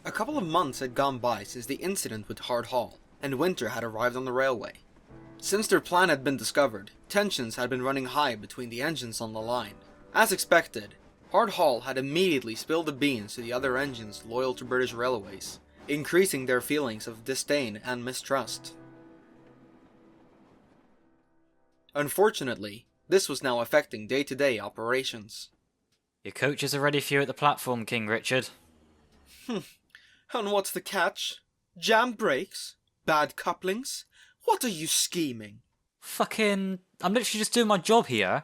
A couple of months had gone by since the incident with Hard Hall, and winter had arrived on the railway. Since their plan had been discovered, tensions had been running high between the engines on the line. As expected, Hard Hall had immediately spilled the beans to the other engines loyal to British Railways, increasing their feelings of disdain and mistrust. Unfortunately, this was now affecting day-to-day operations. Your coaches are ready for you at the platform, King Richard. And what's the catch? Jam brakes? Bad couplings? What are you scheming? I'm literally just doing my job here.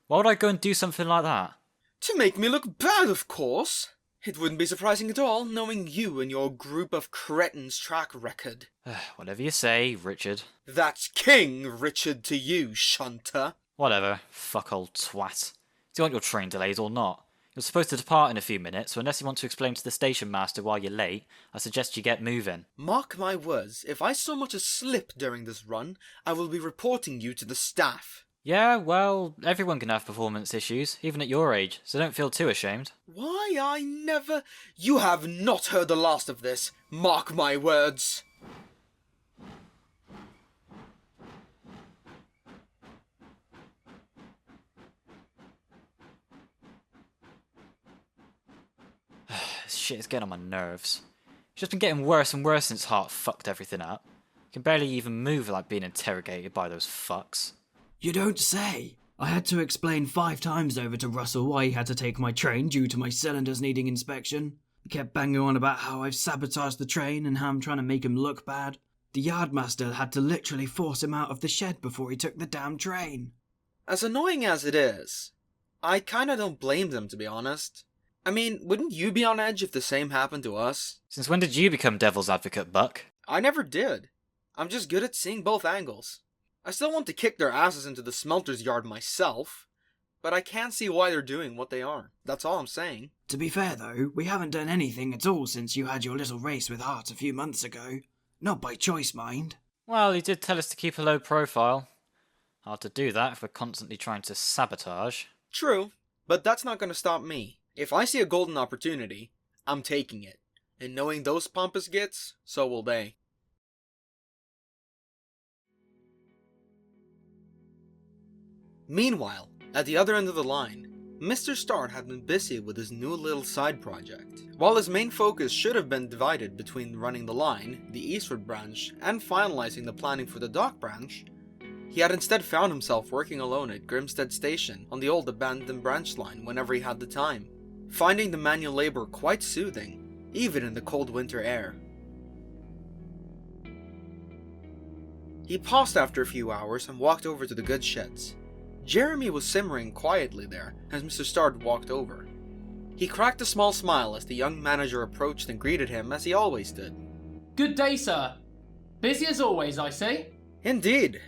Why would I go and do something like that? To make me look bad, of course. It wouldn't be surprising at all, knowing you and your group of cretins' track record. Whatever you say, Richard. That's King Richard to you, shunter. Whatever. Fuck old twat. Do you want your train delayed or not? You're supposed to depart in a few minutes, so unless you want to explain to the station master why you're late, I suggest you get moving. Mark my words, if I so much as slip during this run, I will be reporting you to the staff. Yeah, well, everyone can have performance issues, even at your age, so don't feel too ashamed. Why, I never... You have not heard the last of this. Mark my words. This shit is getting on my nerves. It's just been getting worse and worse since Hart fucked everything up. You can barely even move without being interrogated by those fucks. You don't say. I had to explain 5 times over to Russell why he had to take my train due to my cylinders needing inspection. He kept banging on about how I've sabotaged the train and how I'm trying to make him look bad. The yardmaster had to literally force him out of the shed before he took the damn train. As annoying as it is, I kinda don't blame them, to be honest. I mean, wouldn't you be on edge if the same happened to us? Since when did you become devil's advocate, Buck? I never did. I'm just good at seeing both angles. I still want to kick their asses into the smelter's yard myself, but I can't see why they're doing what they are. That's all I'm saying. To be fair though, we haven't done anything at all since you had your little race with Hart a few months ago. Not by choice, mind. Well, he did tell us to keep a low profile. Hard to do that if we're constantly trying to sabotage. True, but that's not going to stop me. If I see a golden opportunity, I'm taking it. And knowing those pompous gits, so will they. Meanwhile, at the other end of the line, Mr. Start had been busy with his new little side project. While his main focus should have been divided between running the line, the eastward branch, and finalizing the planning for the dock branch, he had instead found himself working alone at Grimstead Station on the old abandoned branch line whenever he had the time, finding the manual labor quite soothing, even in the cold winter air. He paused after a few hours and walked over to the goods sheds. Jeremy was simmering quietly there as Mr. Start walked over. He cracked a small smile as the young manager approached and greeted him as he always did. Good day, sir. Busy as always, I see. Indeed.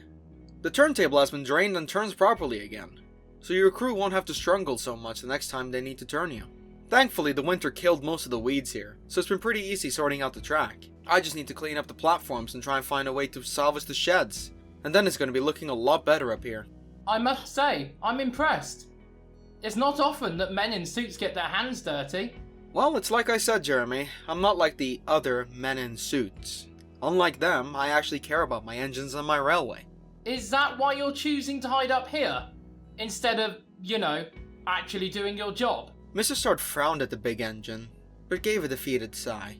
The turntable has been drained and turns properly again, so your crew won't have to struggle so much the next time they need to turn you. Thankfully, the winter killed most of the weeds here, so it's been pretty easy sorting out the track. I just need to clean up the platforms and try and find a way to salvage the sheds, and then it's going to be looking a lot better up here. I must say, I'm impressed. It's not often that men in suits get their hands dirty. Well, it's like I said, Jeremy, I'm not like the other men in suits. Unlike them, I actually care about my engines and my railway. Is that why you're choosing to hide up here? Instead of, actually doing your job? Mr. Start frowned at the big engine, but gave a defeated sigh.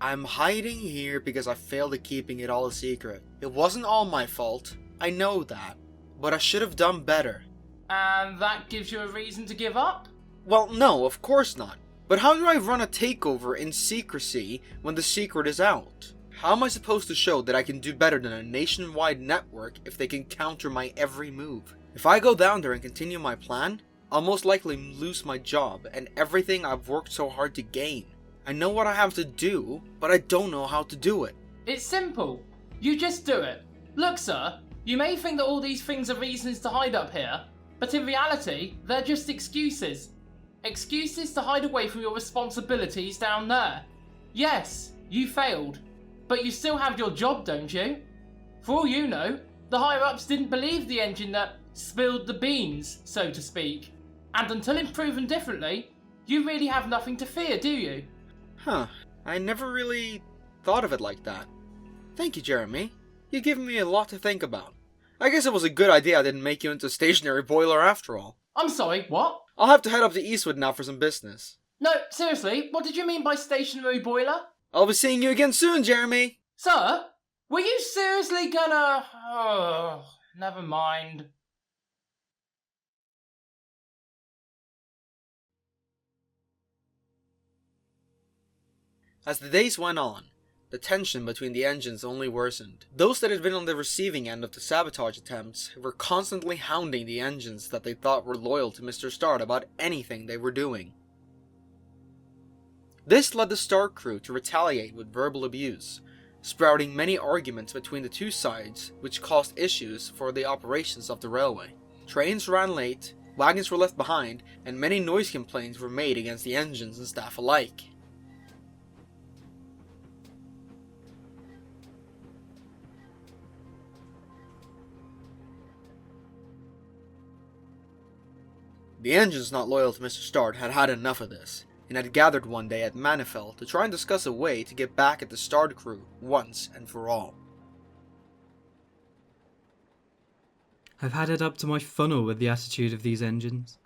I'm hiding here because I failed at keeping it all a secret. It wasn't all my fault, I know that, but I should have done better. And that gives you a reason to give up? Well, no, of course not. But how do I run a takeover in secrecy when the secret is out? How am I supposed to show that I can do better than a nationwide network if they can counter my every move? If I go down there and continue my plan, I'll most likely lose my job and everything I've worked so hard to gain. I know what I have to do, but I don't know how to do it. It's simple. You just do it. Look, sir, you may think that all these things are reasons to hide up here, but in reality, they're just excuses. Excuses to hide away from your responsibilities down there. Yes, you failed, but you still have your job, don't you? For all you know, the higher-ups didn't believe the engine that spilled the beans, so to speak. And until it's proven differently, you really have nothing to fear, do you? Huh. I never really thought of it like that. Thank you, Jeremy. You've given me a lot to think about. I guess it was a good idea I didn't make you into a stationary boiler after all. I'm sorry, what? I'll have to head up to Eastwood now for some business. No, seriously, what did you mean by stationary boiler? I'll be seeing you again soon, Jeremy! Sir, were you seriously gonna... Oh, never mind. As the days went on, the tension between the engines only worsened. Those that had been on the receiving end of the sabotage attempts were constantly hounding the engines that they thought were loyal to Mr. Start about anything they were doing. This led the Start crew to retaliate with verbal abuse, sprouting many arguments between the two sides which caused issues for the operations of the railway. Trains ran late, wagons were left behind, and many noise complaints were made against the engines and staff alike. The engines not loyal to Mr. Start had had enough of this, and had gathered one day at Manifel to try and discuss a way to get back at the Start crew once and for all. I've had it up to my funnel with the attitude of these engines.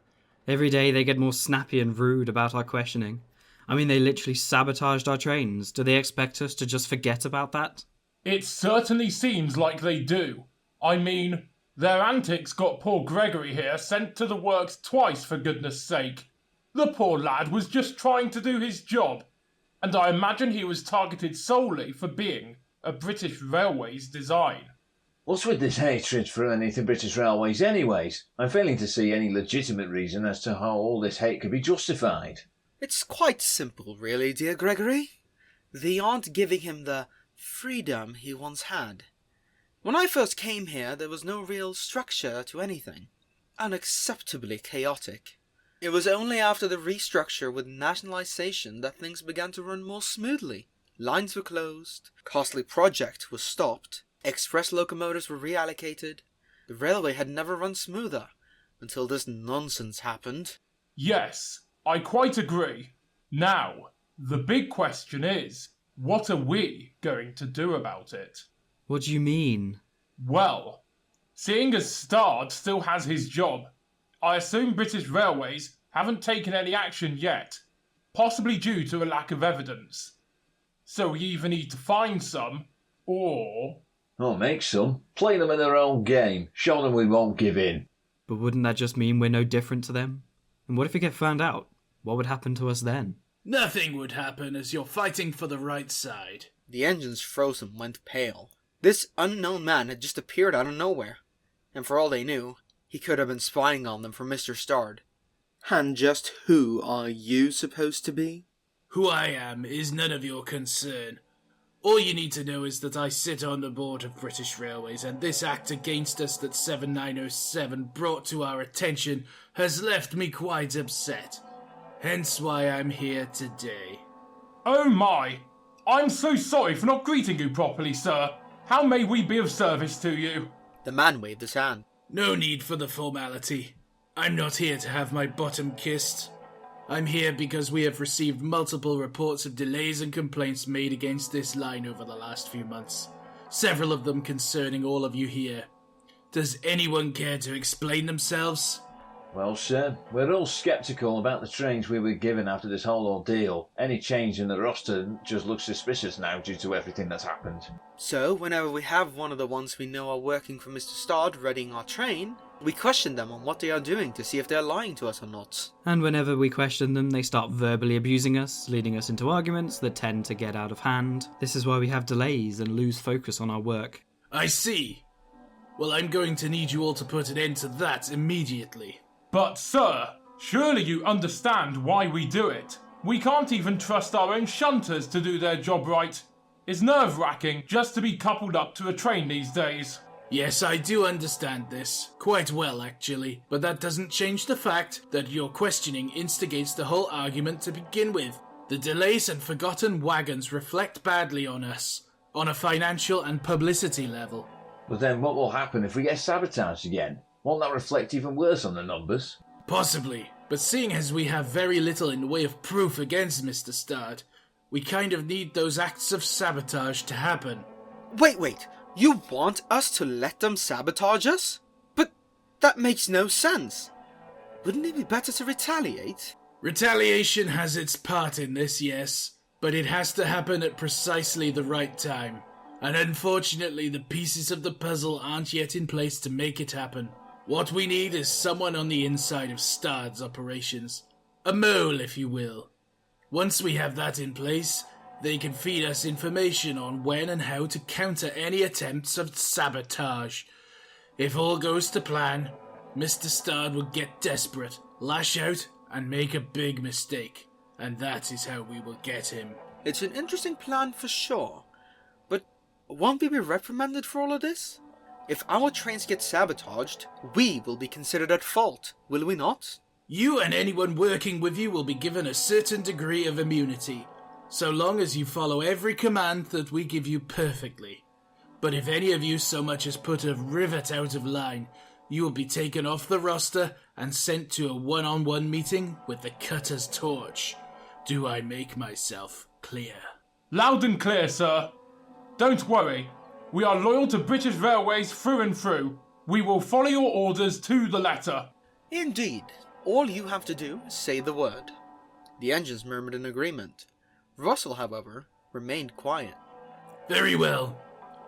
Every day they get more snappy and rude about our questioning. I mean, they literally sabotaged our trains. Do they expect us to just forget about that? It certainly seems like they do. I mean, their antics got poor Gregory here sent to the works twice, for goodness sake. The poor lad was just trying to do his job, and I imagine he was targeted solely for being a British Railways design. What's with this hatred for anything British Railways anyways? I'm failing to see any legitimate reason as to how all this hate could be justified. It's quite simple, really, dear Gregory. They aren't giving him the freedom he once had. When I first came here, there was no real structure to anything. Unacceptably chaotic. It was only after the restructure with nationalisation that things began to run more smoothly. Lines were closed, costly project was stopped, express locomotives were reallocated. The railway had never run smoother, until this nonsense happened. Yes, I quite agree. Now, the big question is, what are we going to do about it? What do you mean? Well, seeing as Stard still has his job, I assume British Railways haven't taken any action yet, possibly due to a lack of evidence. So we either need to find some, or... Oh, make some. Play them in their own game. Show them we won't give in. But wouldn't that just mean we're no different to them? And what if we get found out? What would happen to us then? Nothing would happen as you're fighting for the right side. The engines froze and went pale. This unknown man had just appeared out of nowhere, and for all they knew, he could have been spying on them for Mr. Stard. And just who are you supposed to be? Who I am is none of your concern. All you need to know is that I sit on the board of British Railways, and this act against us that 7907 brought to our attention has left me quite upset. Hence why I'm here today. Oh my! I'm so sorry for not greeting you properly, sir. How may we be of service to you? The man waved his hand. No need for the formality. I'm not here to have my bottom kissed. I'm here because we have received multiple reports of delays and complaints made against this line over the last few months. Several of them concerning all of you here. Does anyone care to explain themselves? Well, sir, we're all sceptical about the trains we were given after this whole ordeal. Any change in the roster just looks suspicious now due to everything that's happened. So, whenever we have one of the ones we know are working for Mr. Stard readying our train, we question them on what they are doing to see if they're lying to us or not. And whenever we question them, they start verbally abusing us, leading us into arguments that tend to get out of hand. This is why we have delays and lose focus on our work. I see. Well, I'm going to need you all to put an end to that immediately. But, sir, surely you understand why we do it. We can't even trust our own shunters to do their job right. It's nerve-wracking just to be coupled up to a train these days. Yes, I do understand this. Quite well, actually. But that doesn't change the fact that your questioning instigates the whole argument to begin with. The delays and forgotten wagons reflect badly on us, on a financial and publicity level. But then what will happen if we get sabotaged again? Won't that reflect even worse on the numbers? Possibly, but seeing as we have very little in the way of proof against Mr. Stard, We kind of need those acts of sabotage to happen. Wait, you want us to let them sabotage us? But that makes no sense. Wouldn't it be better to retaliate? Retaliation has its part in this, yes, but it has to happen at precisely the right time. And unfortunately, the pieces of the puzzle aren't yet in place to make it happen. What we need is someone on the inside of Stard's operations. A mole, if you will. Once we have that in place, they can feed us information on when and how to counter any attempts of sabotage. If all goes to plan, Mr. Stard will get desperate, lash out, and make a big mistake. And that is how we will get him. It's an interesting plan for sure. But won't we be reprimanded for all of this? If our trains get sabotaged, we will be considered at fault, will we not? You and anyone working with you will be given a certain degree of immunity, so long as you follow every command that we give you perfectly. But if any of you so much as put a rivet out of line, you will be taken off the roster and sent to a one-on-one meeting with the Cutter's Torch. Do I make myself clear? Loud and clear, sir. Don't worry. We are loyal to British Railways through and through. We will follow your orders to the letter. Indeed. All you have to do is say the word. The engines murmured in agreement. Russell, however, remained quiet. Very well.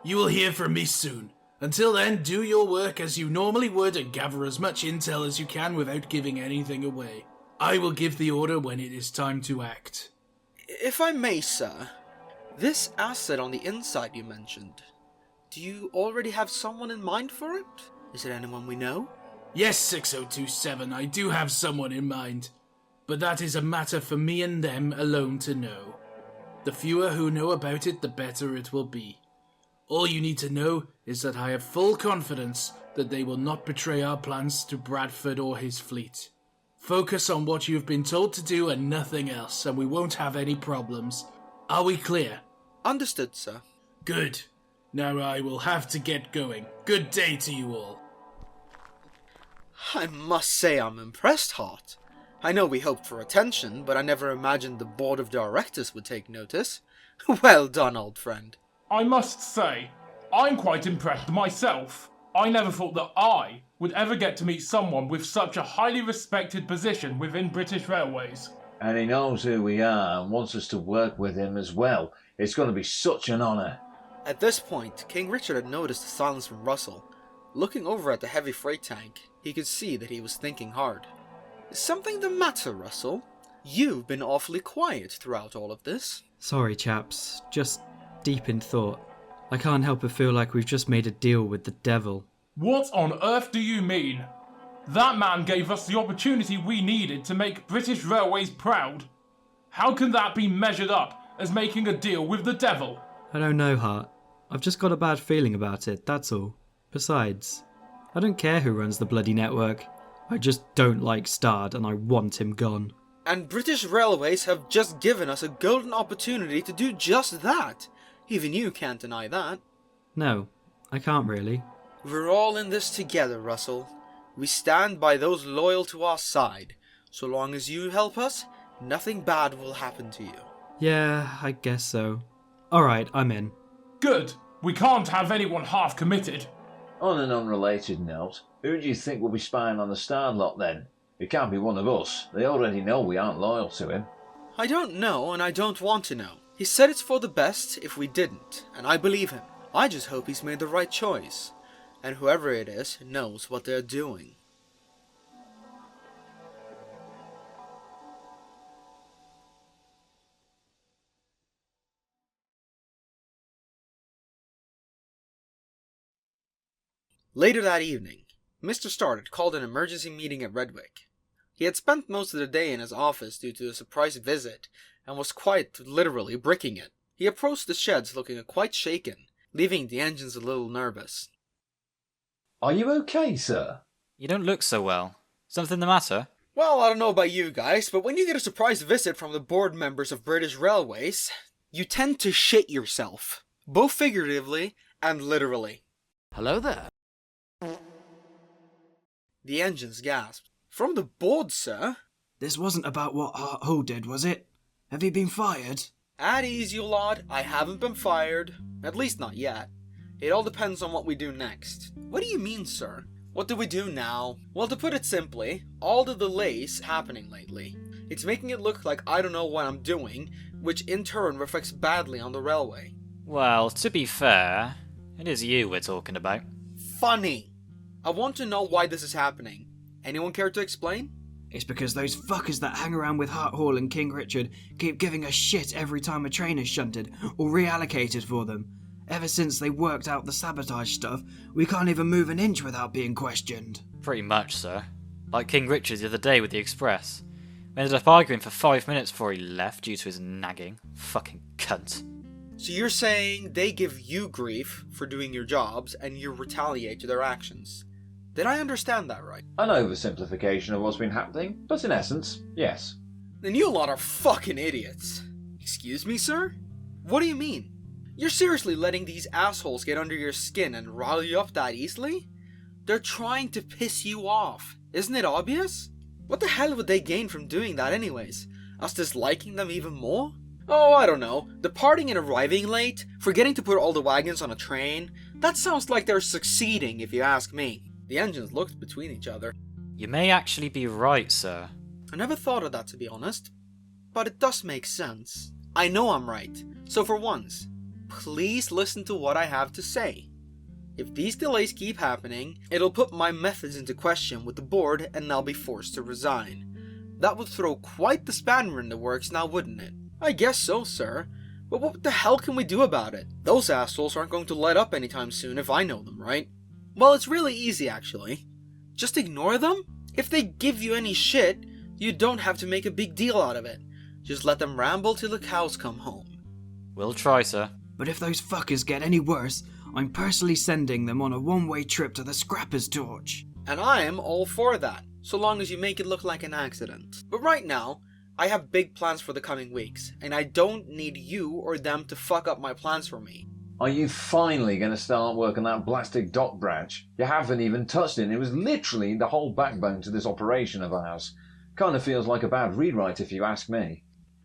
You will hear from me soon. Until then, do your work as you normally would and gather as much intel as you can without giving anything away. I will give the order when it is time to act. If I may, sir, this asset on the inside you mentioned, do you already have someone in mind for it? Is it anyone we know? Yes, 6027, I do have someone in mind. But that is a matter for me and them alone to know. The fewer who know about it, the better it will be. All you need to know is that I have full confidence that they will not betray our plans to Bradford or his fleet. Focus on what you've been told to do and nothing else, and we won't have any problems. Are we clear? Understood, sir. Good. Now I will have to get going. Good day to you all. I must say I'm impressed, Hart. I know we hoped for attention, but I never imagined the board of directors would take notice. Well done, old friend. I must say, I'm quite impressed myself. I never thought that I would ever get to meet someone with such a highly respected position within British Railways. And he knows who we are and wants us to work with him as well. It's going to be such an honour. At this point, King Richard had noticed the silence from Russell. Looking over at the heavy freight tank, he could see that he was thinking hard. Is something the matter, Russell? You've been awfully quiet throughout all of this. Sorry, chaps. Just deep in thought. I can't help but feel like we've just made a deal with the devil. What on earth do you mean? That man gave us the opportunity we needed to make British Railways proud. How can that be measured up as making a deal with the devil? I don't know, Hart. I've just got a bad feeling about it, that's all. Besides, I don't care who runs the bloody network. I just don't like Stard and I want him gone. And British Railways have just given us a golden opportunity to do just that. Even you can't deny that. No, I can't really. We're all in this together, Russell. We stand by those loyal to our side. So long as you help us, nothing bad will happen to you. Yeah, I guess so. Alright, I'm in. Good. We can't have anyone half committed. On an unrelated note, who do you think will be spying on the Star lot then? It can't be one of us. They already know we aren't loyal to him. I don't know, and I don't want to know. He said it's for the best if we didn't, and I believe him. I just hope he's made the right choice. And whoever it is knows what they're doing. Later that evening, Mr. Start had called an emergency meeting at Redwick. He had spent most of the day in his office due to a surprise visit, and was quite literally bricking it. He approached the sheds looking quite shaken, leaving the engines a little nervous. Are you okay, sir? You don't look so well. Something the matter? Well, I don't know about you guys, but when you get a surprise visit from the board members of British Railways, you tend to shit yourself. Both figuratively and literally. Hello there. The engines gasped. From the board, sir? This wasn't about what Hart Hall did, was it? Have you been fired? At ease, you lot. I haven't been fired. At least not yet. It all depends on what we do next. What do you mean, sir? What do we do now? Well, to put it simply, all the delays happening lately. It's making it look like I don't know what I'm doing, which in turn reflects badly on the railway. Well, to be fair, it is you we're talking about. Funny. I want to know why this is happening. Anyone care to explain? It's because those fuckers that hang around with Hart Hall and King Richard keep giving us shit every time a train is shunted or reallocated for them. Ever since they worked out the sabotage stuff, we can't even move an inch without being questioned. Pretty much, sir. Like King Richard the other day with the Express. We ended up arguing for 5 minutes before he left due to his nagging. Fucking cunt. So you're saying they give you grief for doing your jobs and you retaliate to their actions. Did I understand that right? An oversimplification of what's been happening, but in essence, yes. Then you lot are fucking idiots. Excuse me, sir? What do you mean? You're seriously letting these assholes get under your skin and rile you up that easily? They're trying to piss you off. Isn't it obvious? What the hell would they gain from doing that anyways? Us disliking them even more? Oh, I don't know. Departing and arriving late? Forgetting to put all the wagons on a train? That sounds like they're succeeding if you ask me. The engines looked between each other. You may actually be right, sir. I never thought of that, to be honest. But it does make sense. I know I'm right. So for once, please listen to what I have to say. If these delays keep happening, it'll put my methods into question with the board and I'll be forced to resign. That would throw quite the spanner in the works now, wouldn't it? I guess so, sir. But what the hell can we do about it? Those assholes aren't going to let up anytime soon if I know them, right? Well, it's really easy actually. Just ignore them? If they give you any shit, you don't have to make a big deal out of it. Just let them ramble till the cows come home. We'll try, sir. But if those fuckers get any worse, I'm personally sending them on a one-way trip to the Scrapper's Torch. And I'm all for that, so long as you make it look like an accident. But right now, I have big plans for the coming weeks, and I don't need you or them to fuck up my plans for me. Are you finally going to start work on that blasted dock branch? You haven't even touched it. It was literally the whole backbone to this operation of ours. Kind of feels like a bad rewrite if you ask me.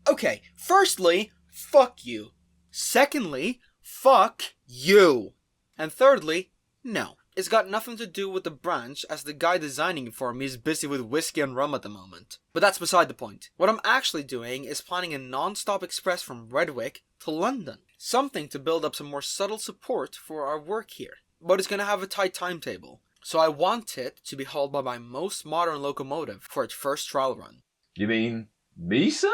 Okay, firstly, fuck you. Secondly, fuck you. And thirdly, no. It's got nothing to do with the branch, as the guy designing it for me is busy with whiskey and rum at the moment. But that's beside the point. What I'm actually doing is planning a non-stop express from Redwick to London. Something to build up some more subtle support for our work here. But it's gonna have a tight timetable. So I want it to be hauled by my most modern locomotive for its first trial run. You mean me, sir?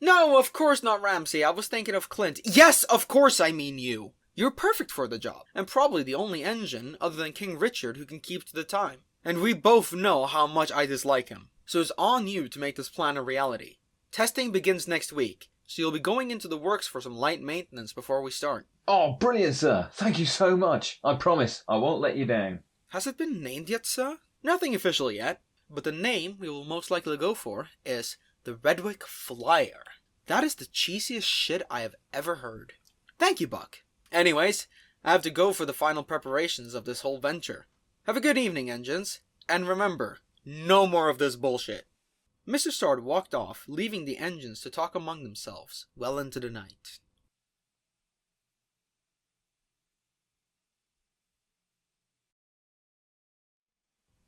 No, of course not Ramsey. I was thinking of Clint. Yes, of course I mean you. You're perfect for the job, and probably the only engine other than King Richard who can keep to the time. And we both know how much I dislike him. So it's on you to make this plan a reality. Testing begins next week, so you'll be going into the works for some light maintenance before we start. Oh, brilliant, sir. Thank you so much. I promise I won't let you down. Has it been named yet, sir? Nothing official yet, but the name we will most likely go for is the Redwick Flyer. That is the cheesiest shit I have ever heard. Thank you, Buck. Anyways, I have to go for the final preparations of this whole venture. Have a good evening, engines. And remember, no more of this bullshit. Mr. Stard walked off, leaving the engines to talk among themselves well into the night.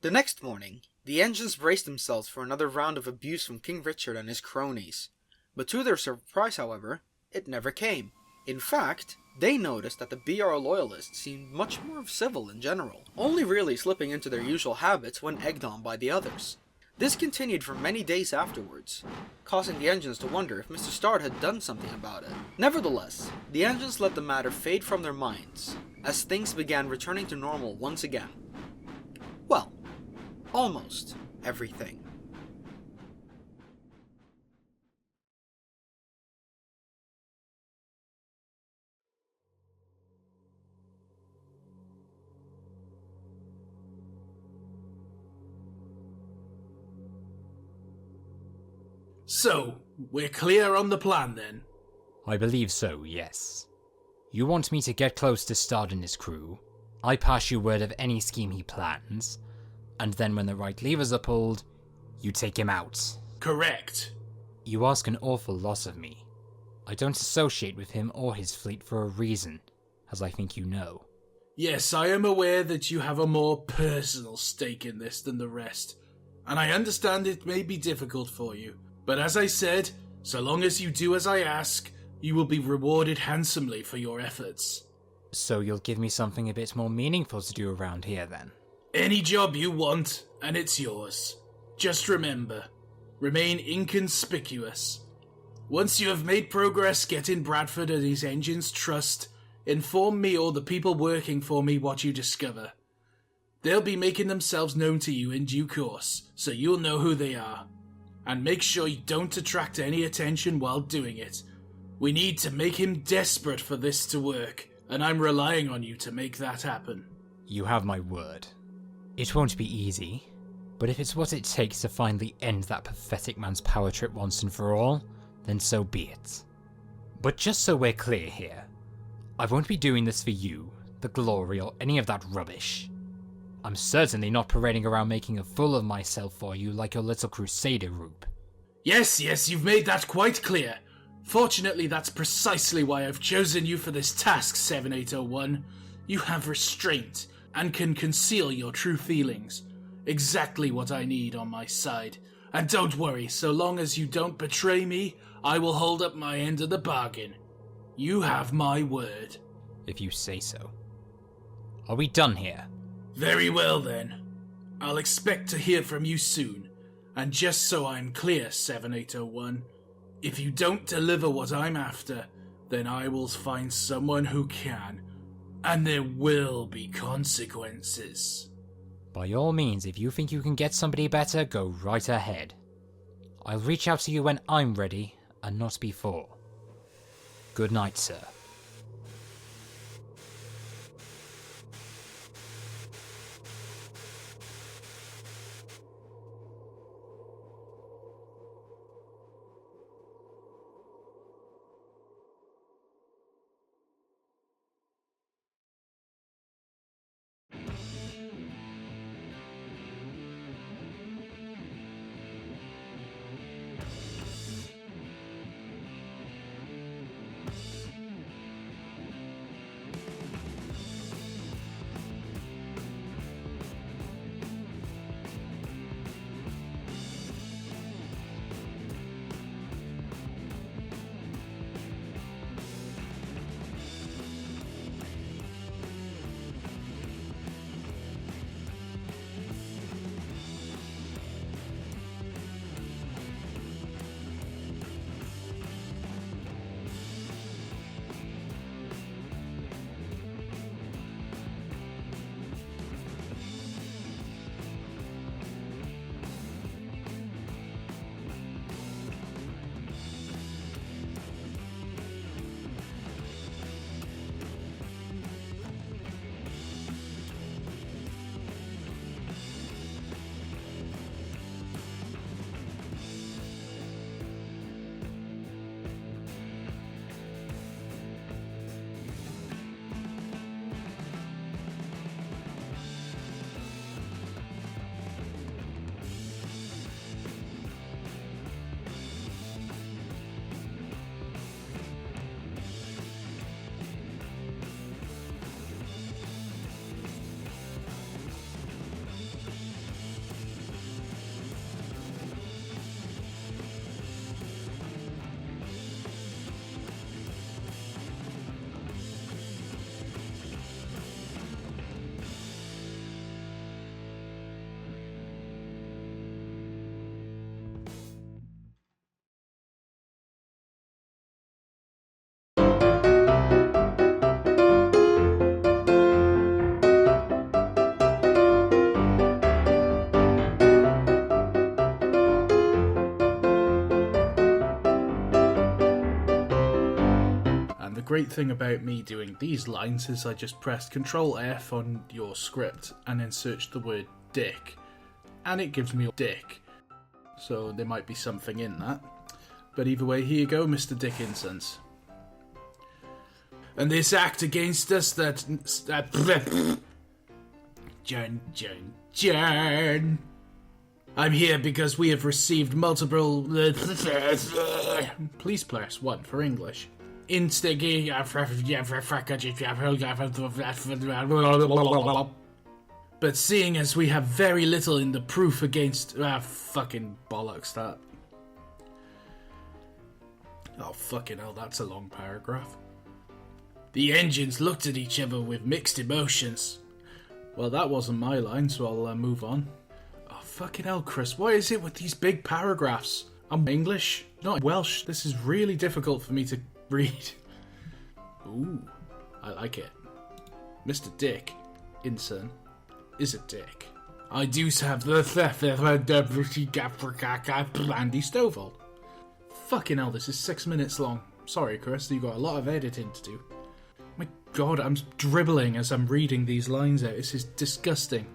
The next morning, the engines braced themselves for another round of abuse from King Richard and his cronies. But to their surprise, however, it never came. In fact, they noticed that the BR loyalists seemed much more civil in general, only really slipping into their usual habits when egged on by the others. This continued for many days afterwards, causing the engines to wonder if Mr. Stard had done something about it. Nevertheless, the engines let the matter fade from their minds, as things began returning to normal once again. Well, almost everything. So, we're clear on the plan then? I believe so, yes. You want me to get close to Stard and his crew, I pass you word of any scheme he plans, and then when the right levers are pulled, you take him out. Correct. You ask an awful lot of me. I don't associate with him or his fleet for a reason, as I think you know. Yes, I am aware that you have a more personal stake in this than the rest, and I understand it may be difficult for you. But as I said, so long as you do as I ask, you will be rewarded handsomely for your efforts. So you'll give me something a bit more meaningful to do around here then? Any job you want, and it's yours. Just remember, remain inconspicuous. Once you have made progress getting Bradford and his engines trust, inform me or the people working for me what you discover. They'll be making themselves known to you in due course, so you'll know who they are. And make sure you don't attract any attention while doing it. We need to make him desperate for this to work, and I'm relying on you to make that happen. You have my word. It won't be easy, but if it's what it takes to finally end that pathetic man's power trip once and for all, then so be it. But just so we're clear here, I won't be doing this for you, the glory, or any of that rubbish. I'm certainly not parading around making a fool of myself for you like your little crusader rube. Yes, you've made that quite clear. Fortunately, that's precisely why I've chosen you for this task, 7801. You have restraint, and can conceal your true feelings. Exactly what I need on my side. And don't worry, so long as you don't betray me, I will hold up my end of the bargain. You have my word. If you say so. Are we done here? Very well then. I'll expect to hear from you soon. And just so I'm clear, 7801, if you don't deliver what I'm after, then I will find someone who can. And there will be consequences. By all means, if you think you can get somebody better, go right ahead. I'll reach out to you when I'm ready, and not before. Good night, sir. Great thing about me doing these lines is I just pressed Control F on your script and then searched the word dick, and it gives me dick. So there might be something in that. But either way, here you go, Mr. Dickinson's. And this act against us that John. I'm here because we have received multiple... Please press 1 for English. But seeing as we have very little in the proof against... fucking bollocks, that. Oh, fucking hell, that's a long paragraph. The engines looked at each other with mixed emotions. Well, that wasn't my line, so I'll move on. Oh, fucking hell, Chris, what is it with these big paragraphs? I'm English, not Welsh. This is really difficult for me to read. Ooh, I like it. Mr. Dick, Inson, is a dick. I do have the Andy Stovall. Fucking hell, this is 6 minutes long. Sorry, Chris, you got a lot of editing to do. My god, I'm dribbling as I'm reading these lines out. This is disgusting.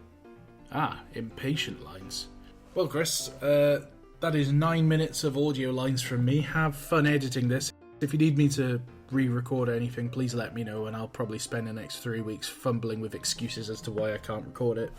Ah, impatient lines. Well, Chris, that is 9 minutes of audio lines from me. Have fun editing this. If you need me to re-record anything, please let me know, and I'll probably spend the next 3 weeks fumbling with excuses as to why I can't record it.